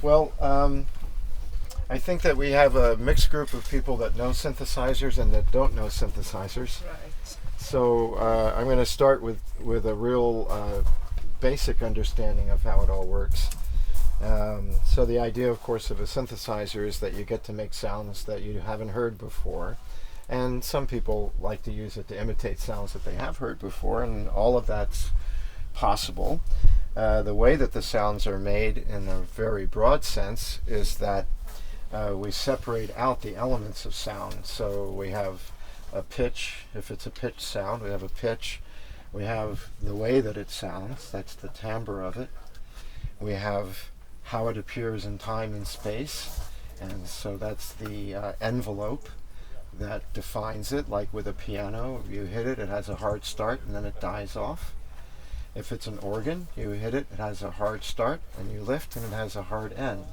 Well, I think that we have a mixed group of people that know synthesizers and that don't know synthesizers. Right. So I'm going to start with a real basic understanding of how it all works. So the idea, of course, of a synthesizer is that you get to make sounds that you haven't heard before. And some people like to use it to imitate sounds that they have heard before, and all of that's possible. The way that the sounds are made in a very broad sense is that we separate out the elements of sound. So we have a pitch. If it's a pitch sound, we have a pitch. We have the way that it sounds, that's the timbre of it. We have how it appears in time and space, and so that's the envelope that defines it. Like with a piano, you hit it, it has a hard start and then it dies off. If it's an organ, you hit it, it has a hard start, and you lift and it has a hard end.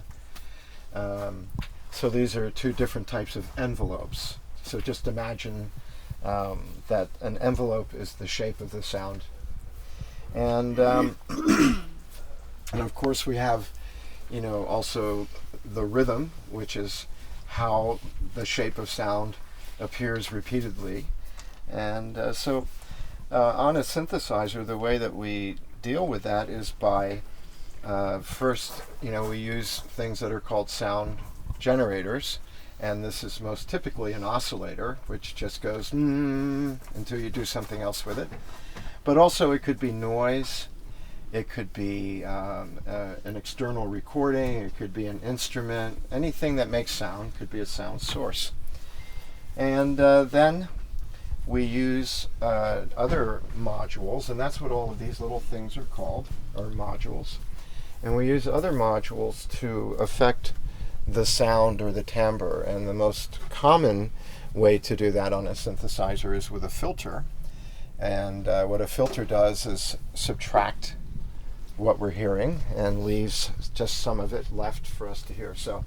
So these are two different types of envelopes. So just imagine that an envelope is the shape of the sound. And of course we have, also the rhythm, which is how the shape of sound appears repeatedly. And so on a synthesizer, the way that we deal with that is by first, we use things that are called sound generators, and this is most typically an oscillator, which just goes until you do something else with it. But also it could be noise, it could be an external recording, it could be an instrument, anything that makes sound could be a sound source. And then we use other modules, and that's what all of these little things are called, are modules. And we use other modules to affect the sound or the timbre. And the most common way to do that on a synthesizer is with a filter. And what a filter does is subtract what we're hearing and leaves just some of it left for us to hear. So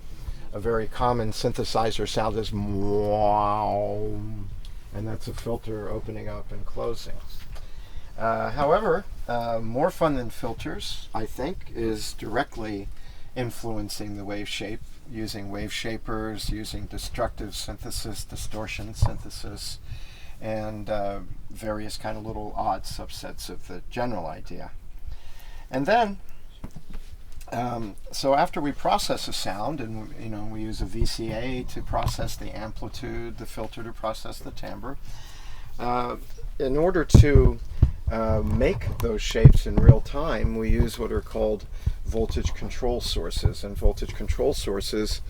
a very common synthesizer sound is wow, and that's a filter opening up and closing. However, more fun than filters, I think, is directly influencing the wave shape, using wave shapers, using destructive synthesis, distortion synthesis, and various kind of little odd subsets of the general idea. And then, so after we process a sound, and we use a VCA to process the amplitude, the filter to process the timbre, in order to make those shapes in real time, we use what are called voltage control sources. And voltage control sources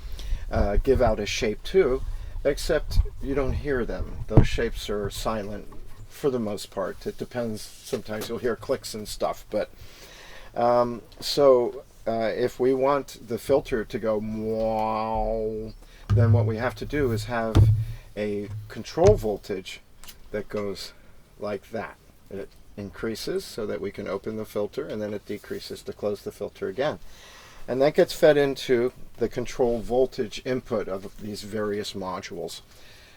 give out a shape too, except you don't hear them. Those shapes are silent for the most part. It depends. Sometimes you'll hear clicks and stuff. But if we want the filter to go wow, then what we have to do is have a control voltage that goes like that. It increases so that we can open the filter, and then it decreases to close the filter again. And that gets fed into the control voltage input of these various modules.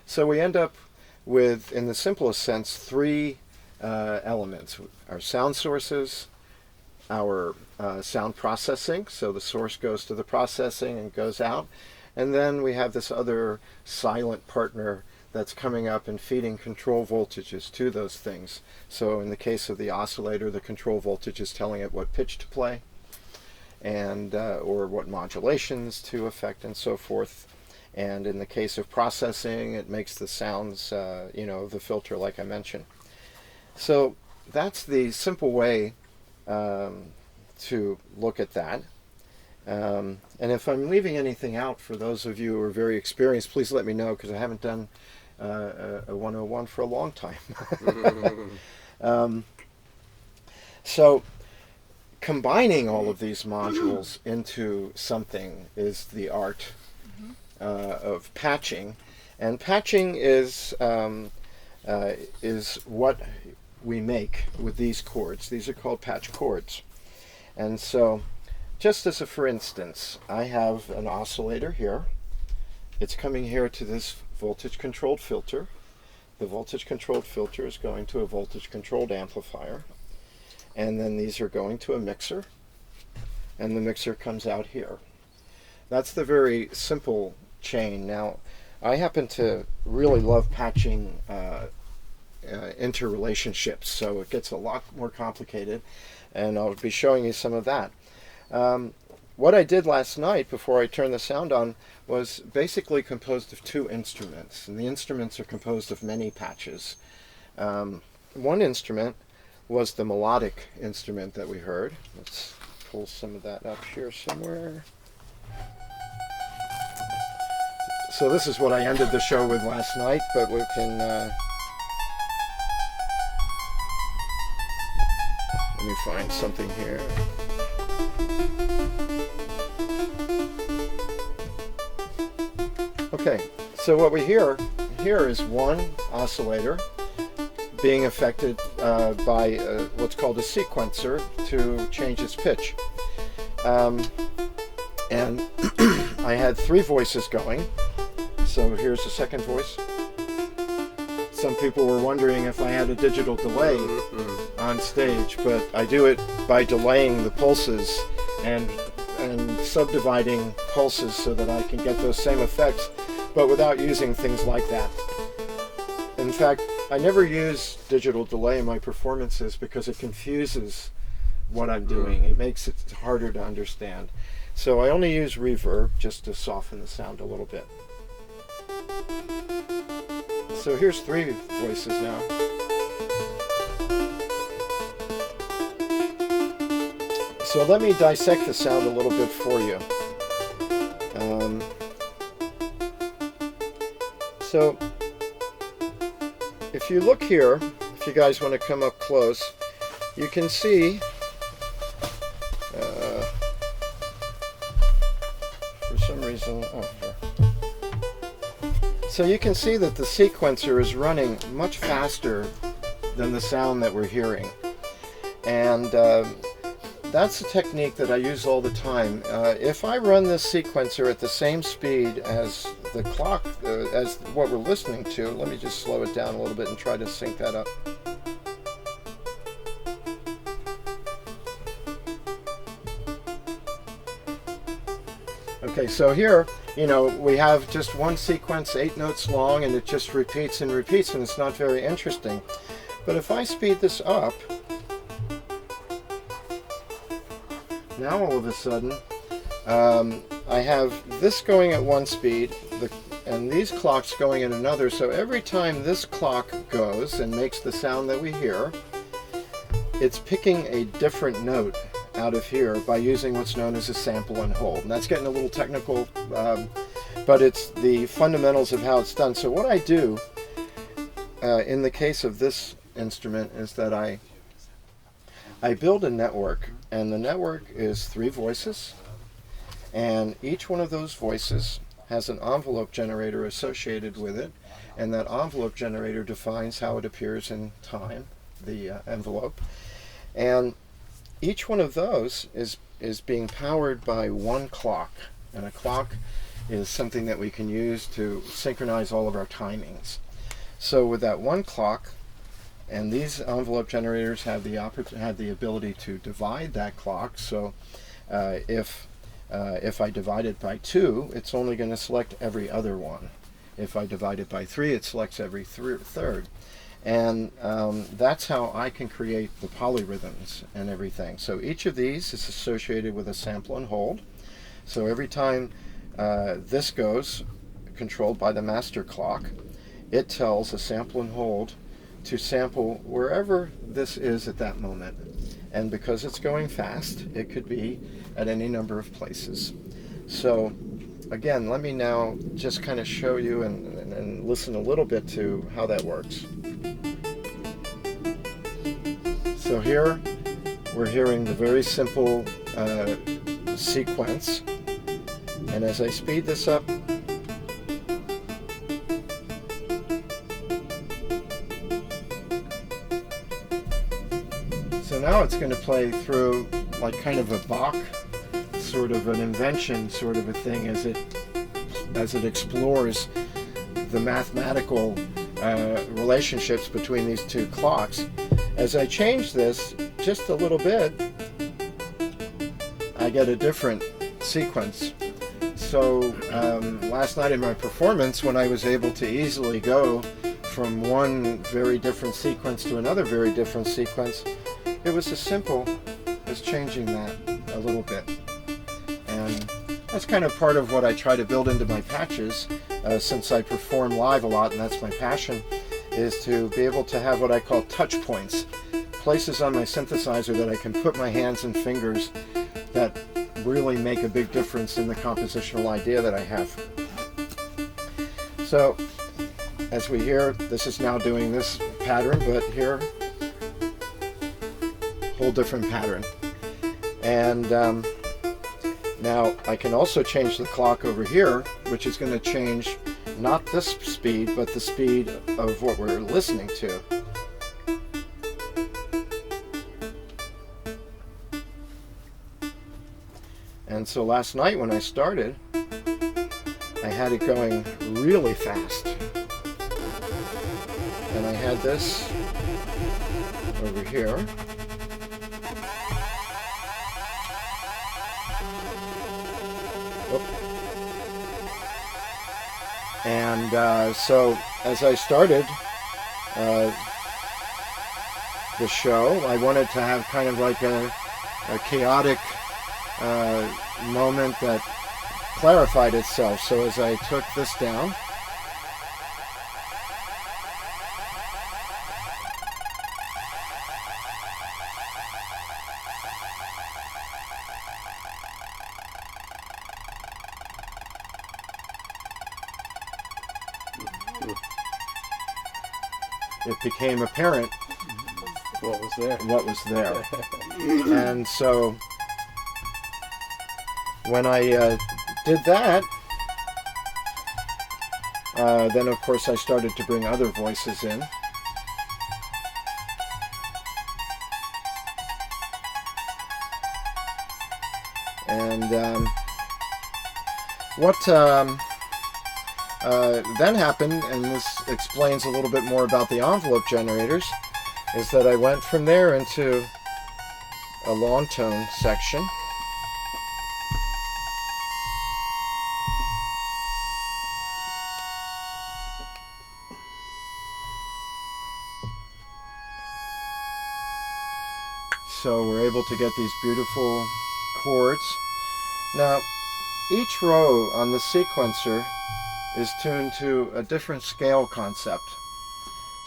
So we end up with, in the simplest sense, three elements. Our sound sources, our sound processing, so the source goes to the processing and goes out, and then we have this other silent partner that's coming up and feeding control voltages to those things. So in the case of the oscillator, the control voltage is telling it what pitch to play, and or what modulations to affect, and so forth. And in the case of processing, it makes the sounds, the filter, like I mentioned. So that's the simple way to look at that. And if I'm leaving anything out for those of you who are very experienced, please let me know, because I haven't done a 101 for a long time. So combining all of these modules into something is the art of patching. And patching is what we make with these chords. These are called patch chords. And so, just as a for instance, I have an oscillator here. It's coming here to this voltage controlled filter. The voltage controlled filter is going to a voltage controlled amplifier. And then these are going to a mixer. And the mixer comes out here. That's the very simple chain. Now, I happen to really love patching interrelationships, so it gets a lot more complicated, and I'll be showing you some of that. What I did last night before I turned the sound on was basically composed of two instruments, and the instruments are composed of many patches. One instrument was the melodic instrument that we heard. Let's pull some of that up here somewhere. So this is what I ended the show with last night, but we can... let me find something here. Okay, so what we hear here is one oscillator being affected by what's called a sequencer to change its pitch. And I had three voices going. So here's the second voice. Some people were wondering if I had a digital delay on stage, but I do it by delaying the pulses and subdividing pulses so that I can get those same effects, but without using things like that. In fact, I never use digital delay in my performances because it confuses what I'm doing. It makes it harder to understand. So I only use reverb just to soften the sound a little bit. So here's three voices now. So let me dissect the sound a little bit for you. So if you look here, if you guys want to come up close, you can see for some reason, so you can see that the sequencer is running much faster than the sound that we're hearing. And that's a technique that I use all the time. If I run this sequencer at the same speed as the clock, as what we're listening to, let me just slow it down a little bit and try to sync that up. Okay, so here, you know, we have just one sequence, 8 notes long, and it just repeats and repeats, and it's not very interesting. But if I speed this up, now all of a sudden, I have this going at one speed, and these clocks going at another, so every time this clock goes and makes the sound that we hear, it's picking a different note out of here by using what's known as a sample and hold. And that's getting a little technical, but it's the fundamentals of how it's done. So what I do in the case of this instrument is that I build a network, and the network is 3 voices, and each one of those voices has an envelope generator associated with it, and that envelope generator defines how it appears in time, the envelope. And each one of those is being powered by one clock, and a clock is something that we can use to synchronize all of our timings. So with that one clock, and these envelope generators have the ability to divide that clock. So if I divide it by 2, it's only going to select every other one. If I divide it by 3, it selects every third. And that's how I can create the polyrhythms and everything. So each of these is associated with a sample and hold. So every time this goes, controlled by the master clock, it tells a sample and hold to sample wherever this is at that moment. And because it's going fast, it could be at any number of places. So again, let me now just kind of show you and listen a little bit to how that works. So here we're hearing the very simple sequence, and as I speed this up, so now it's going to play through like kind of a Bach sort of an invention sort of a thing as it explores the mathematical relationships between these two clocks. As I change this just a little bit, I get a different sequence. So last night in my performance, when I was able to easily go from one very different sequence to another very different sequence, it was as simple as changing that a little bit. And that's kind of part of what I try to build into my patches, since I perform live a lot and that's my passion, is to be able to have what I call touch points, places on my synthesizer that I can put my hands and fingers that really make a big difference in the compositional idea that I have. So as we hear, this is now doing this pattern, but here, whole different pattern. And now I can also change the clock over here, which is going to change not this speed, but the speed of what we're listening to. And so last night when I started, I had it going really fast. And I had this over here. Oop. And so as I started the show, I wanted to have kind of like a chaotic moment that clarified itself. So as I took this down, it became apparent what was there. What was there. And so when I did that, then of course I started to bring other voices in. And what then happened, and this explains a little bit more about the envelope generators, is that I went from there into a long tone section. So we're able to get these beautiful chords. Now, each row on the sequencer is tuned to a different scale concept.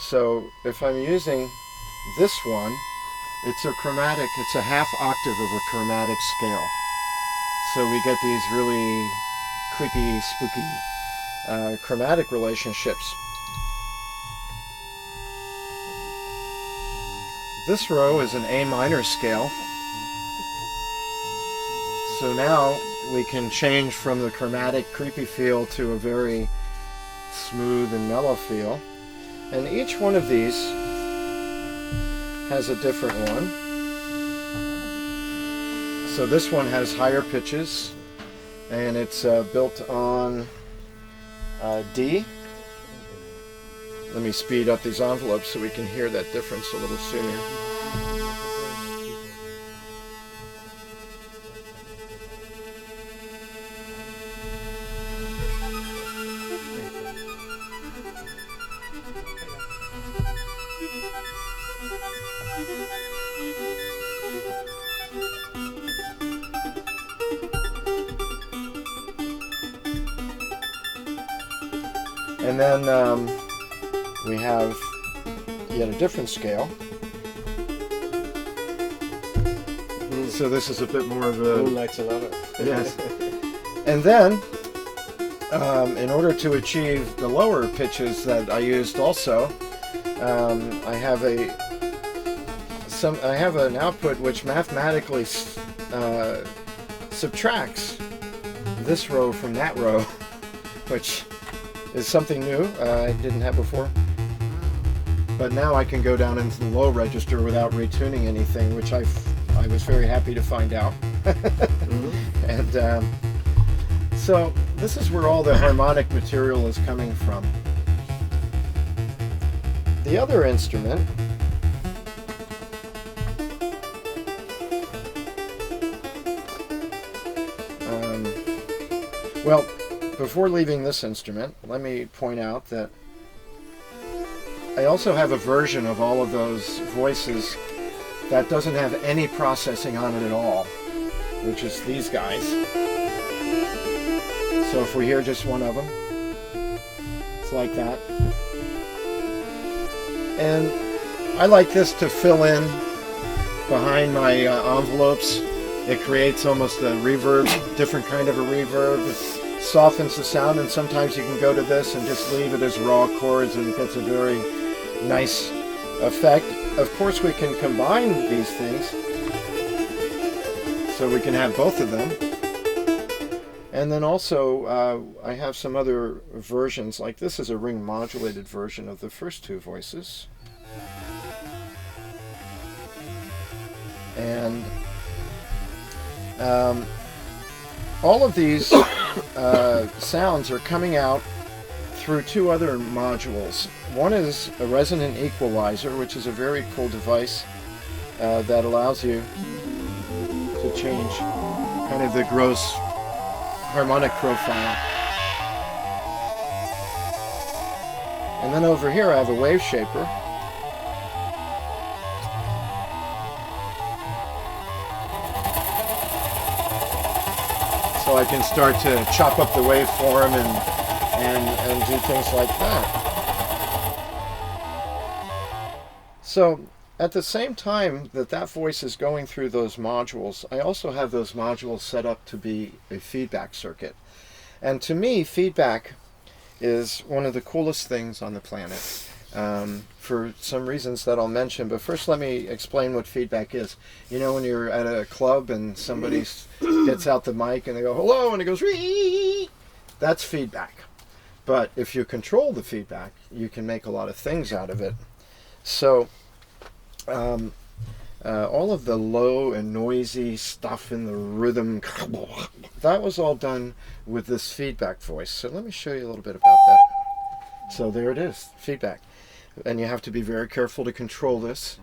So if I'm using this one, it's a chromatic, it's a half octave of a chromatic scale. So we get these really creepy, spooky chromatic relationships. This row is an A minor scale. So now we can change from the chromatic creepy feel to a very smooth and mellow feel. And each one of these has a different one. So this one has higher pitches, and it's built on D. Let me speed up these envelopes so we can hear that difference a little sooner. And then we have yet a different scale. So this is a bit more of a... Moonlight's a lot of... Yes. And then, in order to achieve the lower pitches that I used also, I have an output which mathematically subtracts this row from that row, which is something new I didn't have before. But now I can go down into the low register without retuning anything, which I was very happy to find out. Mm-hmm. And so this is where all the harmonic material is coming from. The other instrument Well, before leaving this instrument, let me point out that I also have a version of all of those voices that doesn't have any processing on it at all, which is these guys. So if we hear just one of them, it's like that. And I like this to fill in behind my envelopes. It creates almost a reverb, different kind of a reverb. It softens the sound, and sometimes you can go to this and just leave it as raw chords, and it gets a very nice effect. Of course, we can combine these things, so we can have both of them. And then also, I have some other versions, like this is a ring modulated version of the first two voices. And all of these sounds are coming out through two other modules. One is a resonant equalizer, which is a very cool device that allows you to change kind of the gross harmonic profile. And then over here I have a wave shaper. So I can start to chop up the waveform and do things like that. So at the same time that voice is going through those modules, I also have those modules set up to be a feedback circuit. And to me, feedback is one of the coolest things on the planet, for some reasons that I'll mention. But first let me explain what feedback is. You know, when you're at a club and somebody gets out the mic and they go, hello, and it goes, Ree! That's feedback. But if you control the feedback, you can make a lot of things out of it. So all of the low and noisy stuff in the rhythm, that was all done with this feedback voice. So let me show you a little bit about that. So there it is, feedback. And you have to be very careful to control this.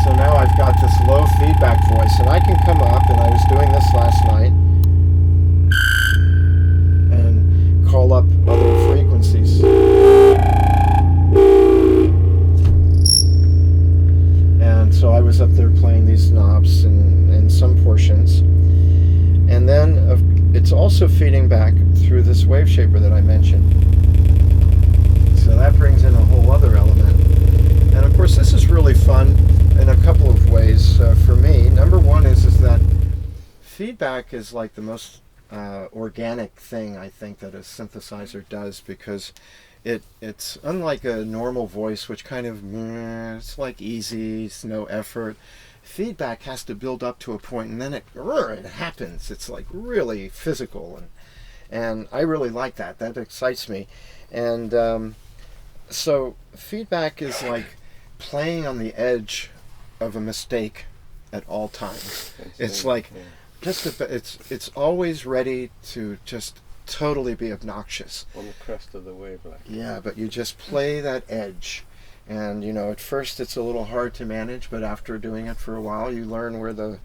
So now I've got this low feedback voice, and I can come up, and I was doing this last night, and call up other frequencies. And so I was up there playing these knobs in some portions. And then it's also feeding back through this wave shaper that I mentioned. So that brings in a whole other element. And of course this is really fun in a couple of ways for me. Number one is that feedback is like the most organic thing I think that a synthesizer does, because it's unlike a normal voice, which kind of it's like easy, it's no effort. Feedback has to build up to a point, and then it happens. It's like really physical, and I really like that. That excites me. And so feedback is like playing on the edge of a mistake at all times. It's like it's always ready to just totally be obnoxious. On the crest of the wave, like. Yeah, but you just play that edge. And you know, at first it's a little hard to manage, but after doing it for a while, you learn where the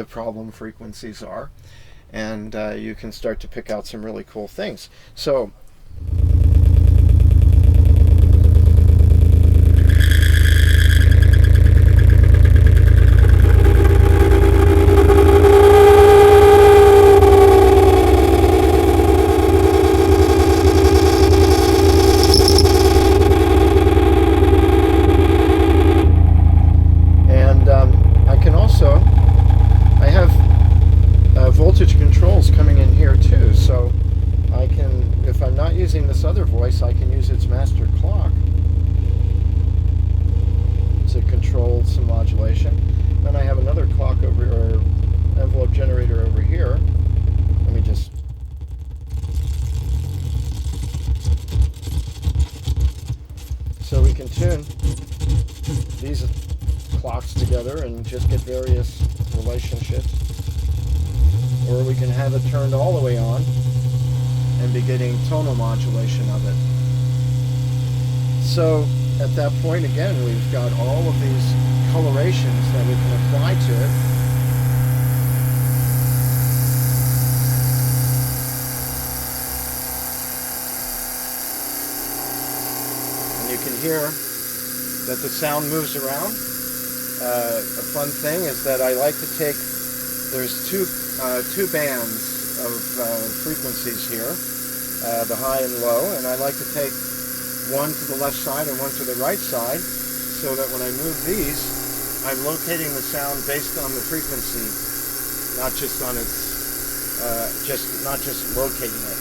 problem frequencies are, and you can start to pick out some really cool things. So voltage controls coming in here too, so I can, if I'm not using this other voice, I can use its master clock to control some modulation. Then I have another clock over, or envelope generator over here. Let me just so we can tune these clocks together and just get various relationships. Or we can have it turned all the way on and be getting tonal modulation of it. So at that point, again, we've got all of these colorations that we can apply to it. hear that the sound moves around. A fun thing is that I like to take, there's two bands of frequencies here, the high and low, and I like to take one to the left side and one to the right side, so that when I move these, I'm locating the sound based on the frequency, not just on its, not just locating it.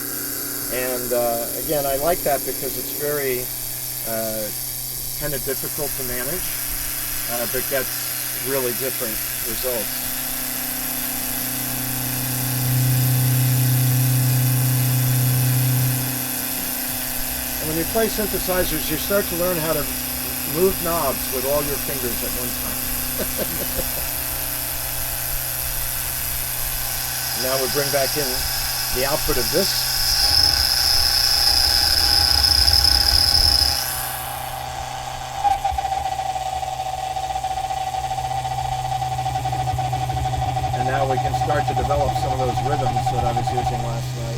And again, I like that because it's very kind of difficult to manage, but gets really different results. And when you play synthesizers, you start to learn how to move knobs with all your fingers at one time. Now we bring back in the output of this. And now we can start to develop some of those rhythms that I was using last night.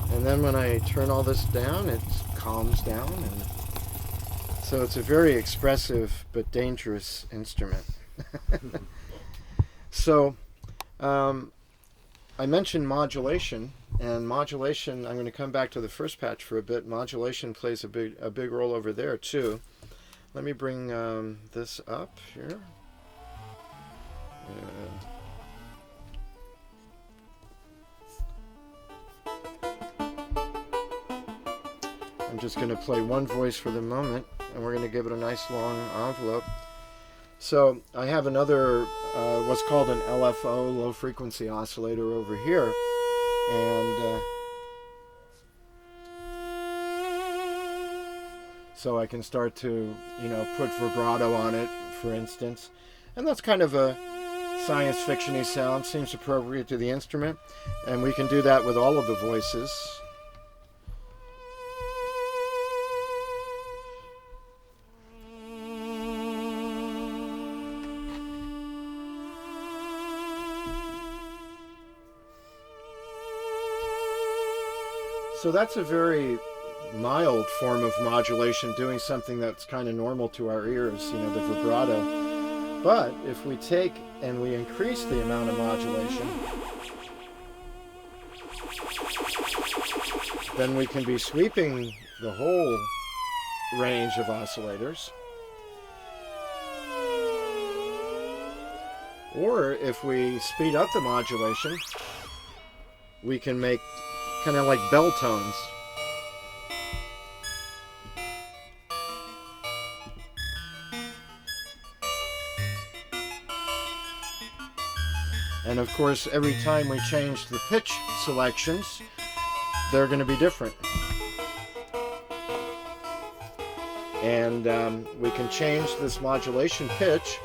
And then when I turn all this down, it calms down, and so it's a very expressive but dangerous instrument. So I mentioned modulation, and modulation, I'm going to come back to the first patch for a bit. Modulation plays a big role over there too. Let me bring this up here. I'm just going to play one voice for the moment, and we're going to give it a nice long envelope. So I have another, what's called an LFO, low frequency oscillator over here, and so I can start to, put vibrato on it, for instance, and that's kind of a science fiction-y sound, seems appropriate to the instrument, and we can do that with all of the voices. So that's a very mild form of modulation, doing something that's kind of normal to our ears, the vibrato. But if we take and we increase the amount of modulation, then we can be sweeping the whole range of oscillators. Or if we speed up the modulation, we can make kind of like bell tones. And of course, every time we change the pitch selections, they're going to be different. And we can change this modulation pitch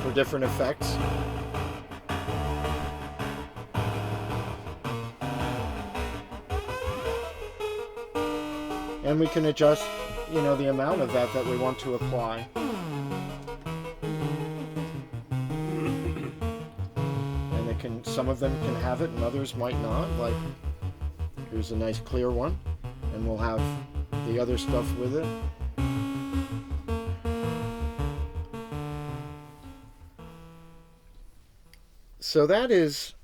for different effects. And we can adjust, the amount of that we want to apply. And some of them can have it and others might not. Like, here's a nice clear one, and we'll have the other stuff with it. So that is,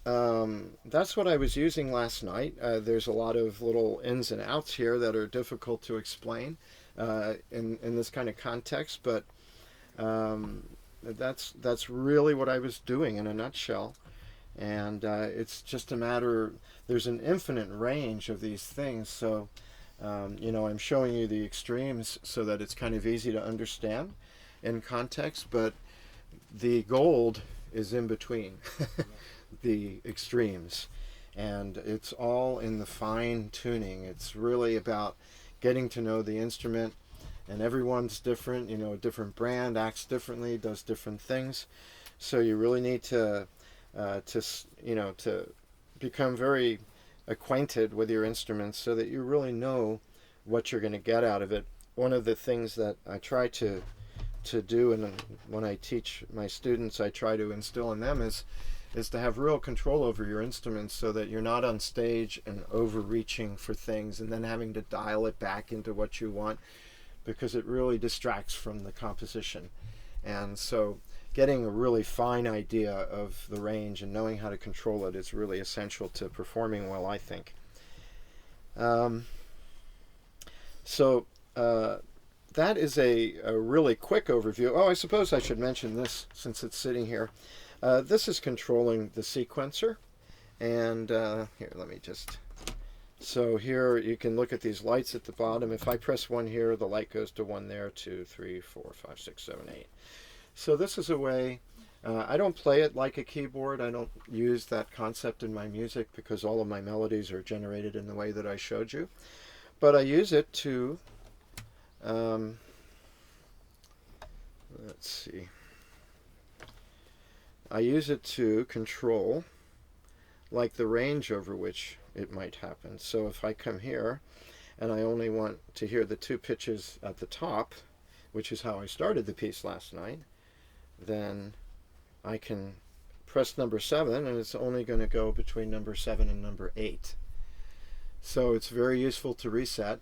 that's what I was using last night. There's a lot of little ins and outs here that are difficult to explain in this kind of context, but that's really what I was doing in a nutshell. And it's just a matter, there's an infinite range of these things, so I'm showing you the extremes so that it's kind of easy to understand in context, but the gold is in between the extremes, and it's all in the fine tuning. It's really about getting to know the instrument, and everyone's different. A different brand acts differently, does different things, so you really need to become very acquainted with your instruments so that you really know what you're going to get out of it. One of the things that I try to do, and when I teach my students, I try to instill in them is to have real control over your instruments so that you're not on stage and overreaching for things and then having to dial it back into what you want, because it really distracts from the composition. And so getting a really fine idea of the range and knowing how to control it is really essential to performing well, I think. That is a really quick overview. Oh, I suppose I should mention this since it's sitting here. This is controlling the sequencer. And here, let me just... So here you can look at these lights at the bottom. If I press 1 here, the light goes to 1 there, 2, 3, 4, 5, 6, 7, 8. So this is a way... I don't play it like a keyboard. I don't use that concept in my music because all of my melodies are generated in the way that I showed you. But I use it to... let's see. I use it to control like the range over which it might happen. So if I come here and I only want to hear the 2 pitches at the top, which is how I started the piece last night, then I can press number 7 and it's only going to go between number 7 and number 8. So it's very useful to reset.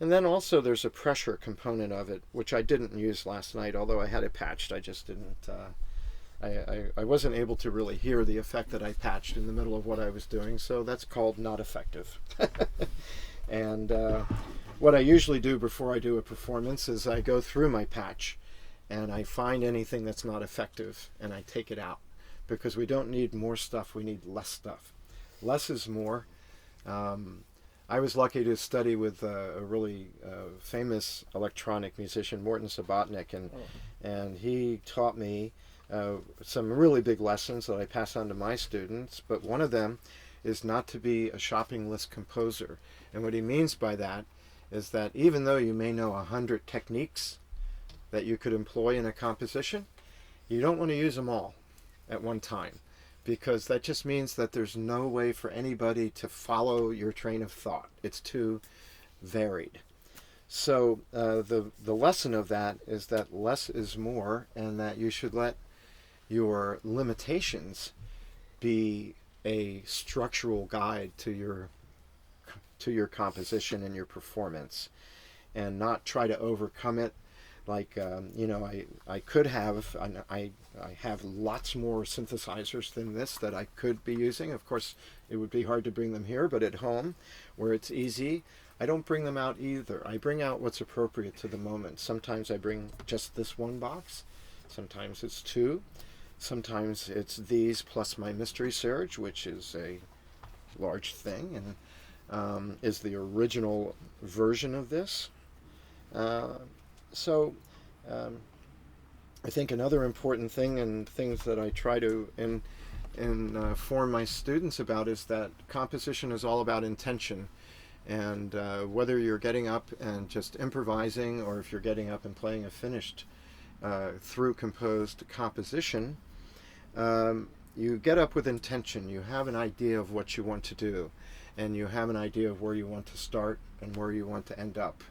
And then also there's a pressure component of it, which I didn't use last night, although I had it patched. I just didn't... I wasn't able to really hear the effect that I patched in the middle of what I was doing, so that's called not effective. And what I usually do before I do a performance is I go through my patch and I find anything that's not effective and I take it out, because we don't need more stuff, we need less stuff. Less is more. I was lucky to study with a really famous electronic musician, Morton Sabatnik, and he taught me some really big lessons that I pass on to my students, but one of them is not to be a shopping list composer. And what he means by that is that even though you may know 100 techniques that you could employ in a composition, you don't want to use them all at one time, because that just means that there's no way for anybody to follow your train of thought. It's too varied. So the lesson of that is that less is more, and that you should let your limitations be a structural guide to your composition and your performance, and not try to overcome it. Like I could have, I have lots more synthesizers than this that I could be using. Of course, it would be hard to bring them here, but at home, where it's easy, I don't bring them out either. I bring out what's appropriate to the moment. Sometimes I bring just this one box. Sometimes it's 2. Sometimes it's these plus my mystery surge, which is a large thing and is the original version of this. So I think another important thing, and things that I try to inform my students about, is that composition is all about intention. And whether you're getting up and just improvising, or if you're getting up and playing a finished through composed composition, you get up with intention. You have an idea of what you want to do, and you have an idea of where you want to start and where you want to end up.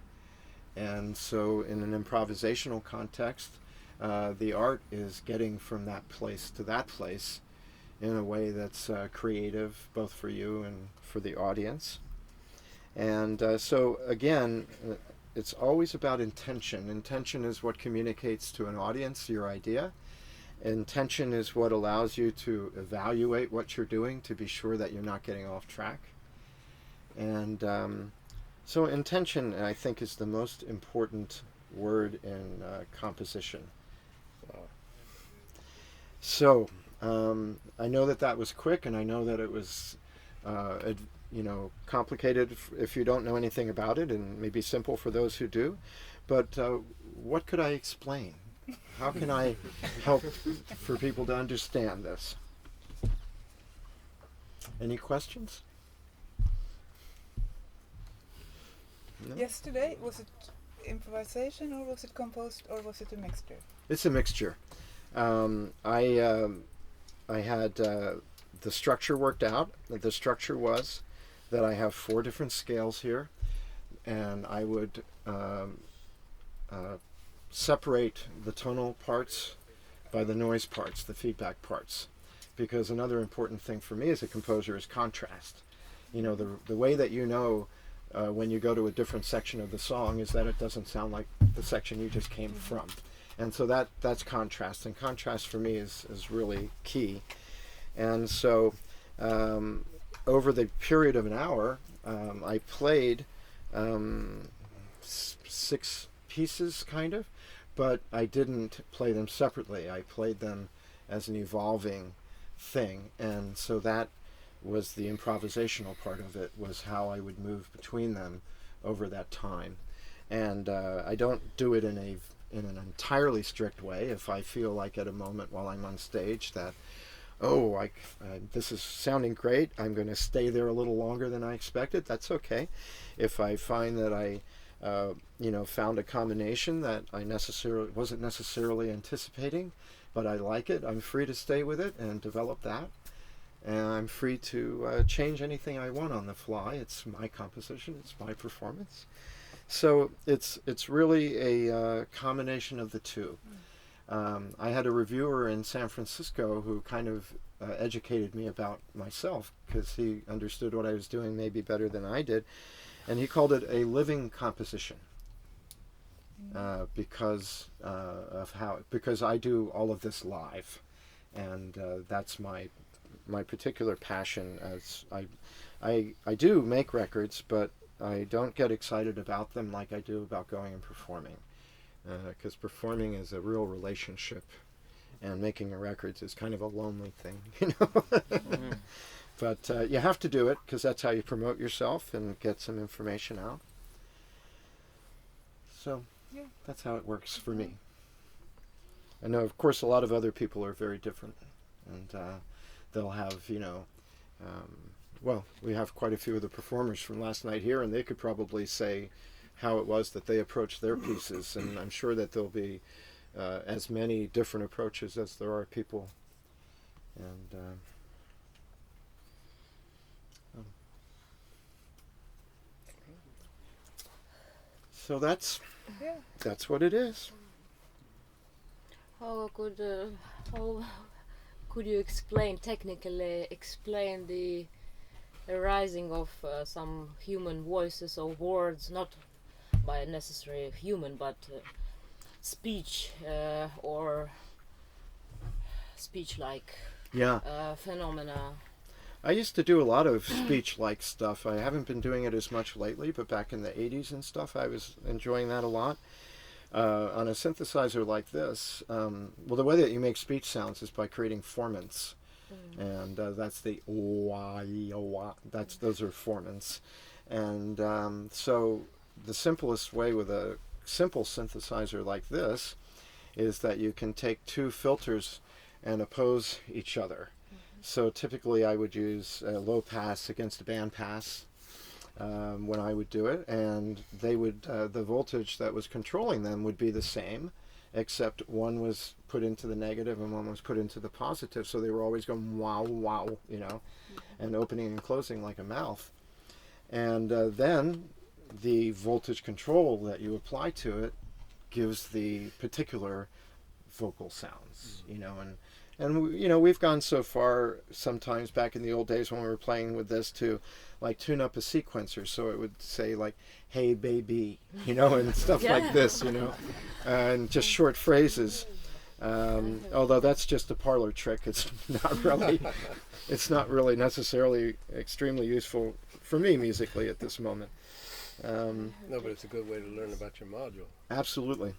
And so in an improvisational context, the art is getting from that place to that place in a way that's creative, both for you and for the audience. And so again, it's always about intention. Intention is what communicates to an audience your idea. Intention is what allows you to evaluate what you're doing to be sure that you're not getting off track. And so intention, I think, is the most important word in composition. So I know that was quick, and I know that it was complicated if you don't know anything about it, and maybe simple for those who do. But what could I explain? How can I help for people to understand this? Any questions? No? Yesterday, was it improvisation, or was it composed, or was it a mixture? It's a mixture. I had the structure worked out. The structure was that I have 4 different scales here, and I would separate the tonal parts by the noise parts, the feedback parts, because another important thing for me as a composer is contrast. You know, the way that you know when you go to a different section of the song is that it doesn't sound like the section you just came from. And so that's contrast, and contrast for me is really key. And so over the period of an hour, I played 6 pieces, kind of, but I didn't play them separately. I played them as an evolving thing, and so that was the improvisational part of it, was how I would move between them over that time. And I don't do it in an entirely strict way. If I feel like at a moment while I'm on stage that, this is sounding great, I'm going to stay there a little longer than I expected, that's okay. If I find that I found a combination that I wasn't necessarily anticipating, but I like it, I'm free to stay with it and develop that. And I'm free to change anything I want on the fly. It's my composition, it's my performance. So it's really a combination of the two. I had a reviewer in San Francisco who kind of educated me about myself, because he understood what I was doing maybe better than I did. And he called it a living composition, because I do all of this live, and that's my particular passion. As I do make records, but I don't get excited about them like I do about going and performing, because performing is a real relationship, and making records is kind of a lonely thing, you know. Mm-hmm. But you have to do it, because that's how you promote yourself and get some information out. So that's how it works for me. I know, of course, a lot of other people are very different, and they'll have, we have quite a few of the performers from last night here, and they could probably say how it was that they approached their pieces, and I'm sure that there'll be as many different approaches as there are people. And so that's what it is. How could you technically explain the arising of some human voices or words, not by necessarily human, but speech or speech-like phenomena? I used to do a lot of speech-like stuff. I haven't been doing it as much lately, but back in the 80s and stuff, I was enjoying that a lot. On a synthesizer like this, the way that you make speech sounds is by creating formants. And that's the those are formants. And so the simplest way with a simple synthesizer like this is that you can take 2 filters and oppose each other. So typically I would use a low pass against a band pass when I would do it, and they would the voltage that was controlling them would be the same, except one was put into the negative and one was put into the positive, so they were always going wow, wow, and opening and closing like a mouth. And then the voltage control that you apply to it gives the particular vocal sounds, and we've gone so far sometimes back in the old days when we were playing with this to like tune up a sequencer, so it would say like, hey baby, and stuff like this, and just short phrases. Although that's just a parlor trick. It's not really necessarily extremely useful for me musically at this moment. No, but it's a good way to learn about your module. Absolutely.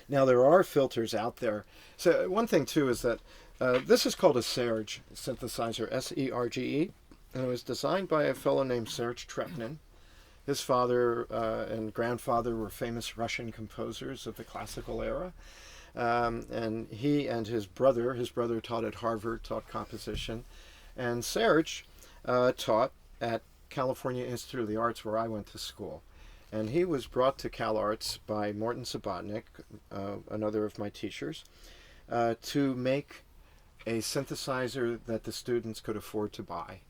Now there are filters out there. So one thing too is that this is called a Serge synthesizer, S-E-R-G-E, and it was designed by a fellow named Serge Trepnin. His father and grandfather were famous Russian composers of the classical era. And he and his brother taught at Harvard, taught composition, and Serge taught at California Institute of the Arts, where I went to school. And he was brought to Cal Arts by Morton Subotnick, another of my teachers, to make a synthesizer that the students could afford to buy.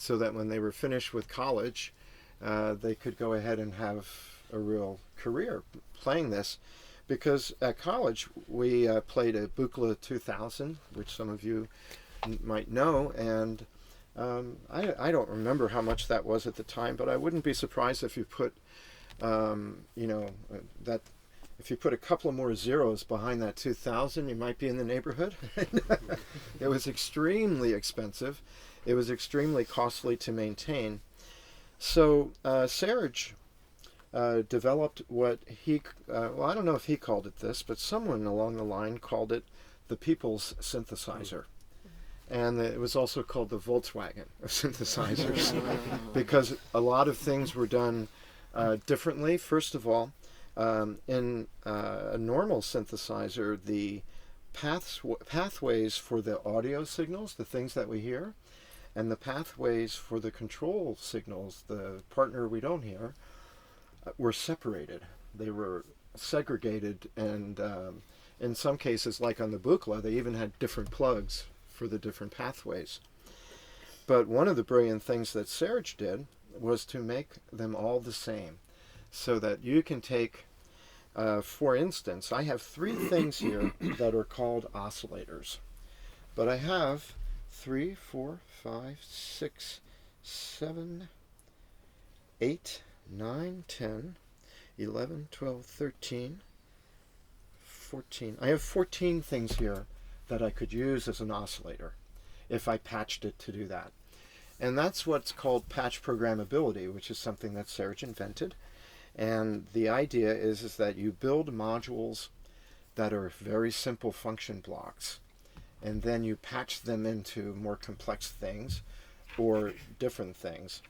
so that when they were finished with college, they could go ahead and have a real career playing this. Because at college we played a Buchla 2000, which some of you might know, and I don't remember how much that was at the time, but I wouldn't be surprised if you put, that if you put a couple of more zeros behind that 2000, you might be in the neighborhood. It was extremely expensive. It was extremely costly to maintain. So Serge developed what he, I don't know if he called it this, but someone along the line called it the people's synthesizer. And it was also called the Volkswagen of synthesizers because a lot of things were done differently. First of all, in a normal synthesizer, the pathways for the audio signals, the things that we hear, and the pathways for the control signals, the partner we don't hear, were separated. They were segregated, and in some cases, like on the Buchla, they even had different plugs for the different pathways. But one of the brilliant things that Serge did was to make them all the same, so that you can take, for instance, I have 3 things here that are called oscillators, but I have 3, 4, 5, 6, 7, 8, 9, 10, 11, 12, 13, 14. I have 14 things here that I could use as an oscillator if I patched it to do that. And that's what's called patch programmability, which is something that Serge invented. And the idea is that you build modules that are very simple function blocks, and then you patch them into more complex things or different things.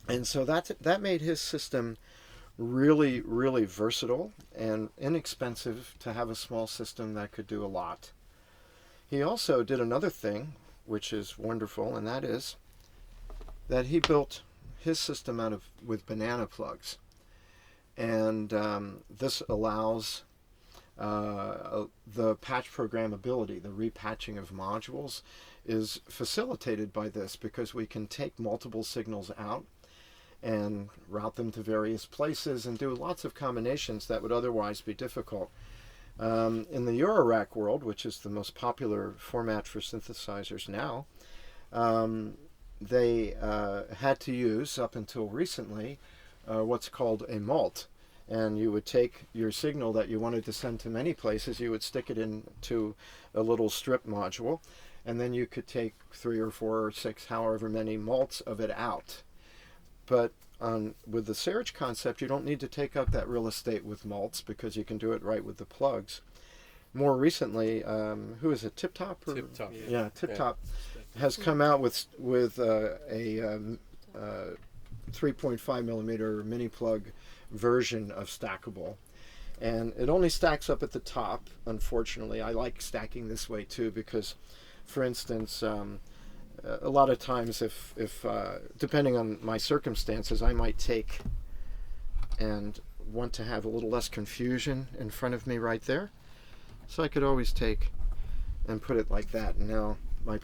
And so that made his system really, really versatile and inexpensive to have a small system that could do a lot. He also did another thing, which is wonderful, and that is that he built his system with banana plugs. And this allows the patch programmability, the repatching of modules, is facilitated by this because we can take multiple signals out and route them to various places and do lots of combinations that would otherwise be difficult. In the Eurorack world, which is the most popular format for synthesizers now, they had to use, up until recently, what's called a mult. And you would take your signal that you wanted to send to many places, you would stick it into a little strip module, and then you could take 3 or 4 or 6, however many mults of it out. But with the Serge concept, you don't need to take up that real estate with mults because you can do it right with the plugs. More recently, who is it, Tip Top? Tip Top. Yeah, Tip Top has come out with a 3.5 millimeter mini plug version of stackable. And it only stacks up at the top, unfortunately. I like stacking this way too because, for instance, a lot of times if depending on my circumstances, I might take and want to have a little less confusion in front of me right there. So I could always take and put it like that. And now my